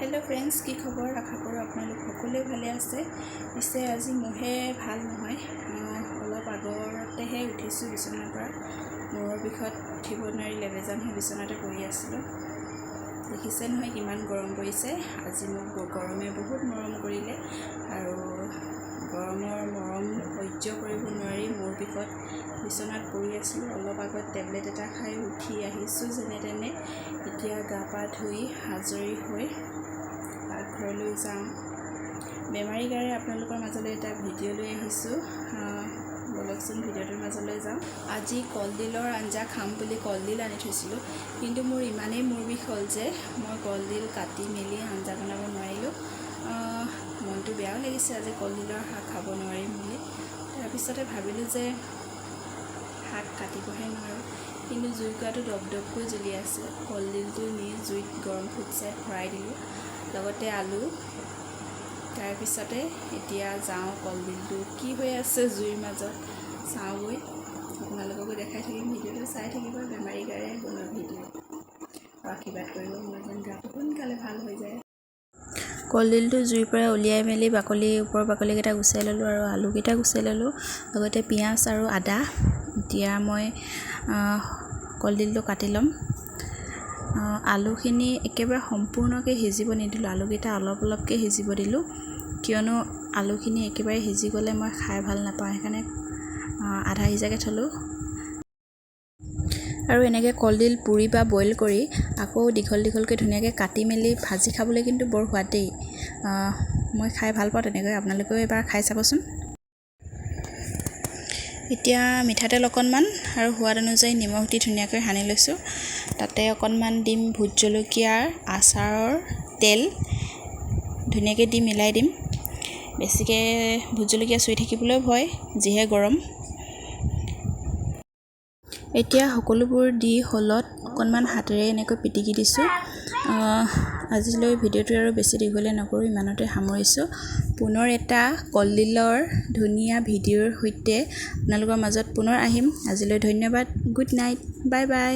Hello friends, की खबर? आशा करूँ आपलोक सकलोৱে ভালে আছে। পিছে আজি মোহে ভাল নহয়। অলপ আগতেহে উঠিছোঁ বিছনাৰ পৰা। মূৰৰ বিষত উঠিব নোৱাৰি লেবেজান হৈ বিছনাতে পৰি আছিলোঁ। দেখিছে নহয় কিমান গৰম পৰিছে। আজি মোক গৰমে বহুত মৰম কৰিলে আৰু গৰমৰ মৰম সহ্য কৰিব নোৱাৰি মূৰ বিষত বিছনাত পৰি আছিলোঁ। অলপ আগত টেবলেট এটা খাই উঠি আহিছোঁ যেনে তেনে। এতিয়া গা পা ধুই আজৰি হৈ ঘৰলৈ যাওঁ। বেমাৰী গাৰে আপোনালোকৰ মাজলৈ এটা ভিডিঅ' লৈ আহিছোঁ। বলকচোন ভিডিঅ'টোৰ মাজলৈ যাওঁ। আজি কলডিলৰ আঞ্জা খাম বুলি কলডিল আনি থৈছিলোঁ, কিন্তু মোৰ ইমানেই মূৰ বিষ হ'ল যে মই কলডিল কাটি মেলি আঞ্জা বনাব নোৱাৰিলোঁ। মনটো বেয়াও লাগিছে আজি কলডিলৰ শাক খাব নোৱাৰিম বুলি। তাৰপিছতে ভাবিলোঁ যে শাক কাটিবহে নোৱাৰোঁ, কিন্তু জুইকুৰাটো দপদপকৈ জ্বলি আছে। কলডিলটো নি জুইত গৰম ফুটছাই ভৰাই দিলোঁ, লগতে আলু। তাৰপিছতে এতিয়া যাওঁ কলডিলটো কি হৈ আছে জুইৰ মাজত চাওঁগৈ। আপোনালোককো দেখাই থাকিম, ভিডিঅ'টো চাই থাকিব। বেমাৰী গাৰে বনোৱা ভিডিঅ' আশীৰ্বাদ কৰিব মোৰ যেন গাটো সোনকালে ভাল হৈ যায়। কলডিলটো জুইৰ পৰা উলিয়াই মেলি ওপৰৰ বাকলিকেইটা গুচাই ল'লোঁ আৰু আলুকেইটা গুচাই ল'লোঁ, লগতে পিঁয়াজ আৰু আদা। এতিয়া মই কলডিলটো কাটি ল'ম। আলুখিনি একেবাৰে সম্পূৰ্ণকৈ সিজিব নিদিলোঁ, আলুকেইটা অলপ অলপকৈ সিজিব দিলোঁ, কিয়নো আলুখিনি একেবাৰে সিজি গ'লে মই খাই ভাল নাপাওঁ। সেইকাৰণে আধা সিজাকৈ থ'লোঁ। আৰু এনেকৈ কলডিল পুৰি বা বইল কৰি আকৌ দীঘল দীঘলকৈ ধুনীয়াকৈ কাটি মেলি ভাজি খাবলৈ কিন্তু বৰ সোৱাদ দেই। মই খাই ভাল পাওঁ তেনেকৈ, আপোনালোকেও এবাৰ খাই চাবচোন। এতিয়া মিঠাতেল অকণমান আৰু সোৱাদ অনুযায়ী নিমখ দি ধুনীয়াকৈ সানি লৈছোঁ। তাতে অকণমান দিম ভোট জলকীয়াৰ আচাৰৰ তেল, ধুনীয়াকৈ দি মিলাই দিম। বেছিকৈ ভোট জলকীয়া চুই থাকিবলৈও ভয়, যিহে গৰম। এতিয়া সকলোবোৰ দি হলত অকণমান হাতেৰে এনেকৈ পিটিকি দিছোঁ। আজিলৈ ভিডিঅ'টো আৰু বেছি দীঘলীয়া নকৰোঁ, ইমানতে সামৰিছোঁ। পুনৰ এটা কলডিলৰ ধুনীয়া ভিডিঅ'ৰ সৈতে আপোনালোকৰ মাজত পুনৰ আহিম। আজিলৈ ধন্যবাদ। Good night, bye bye.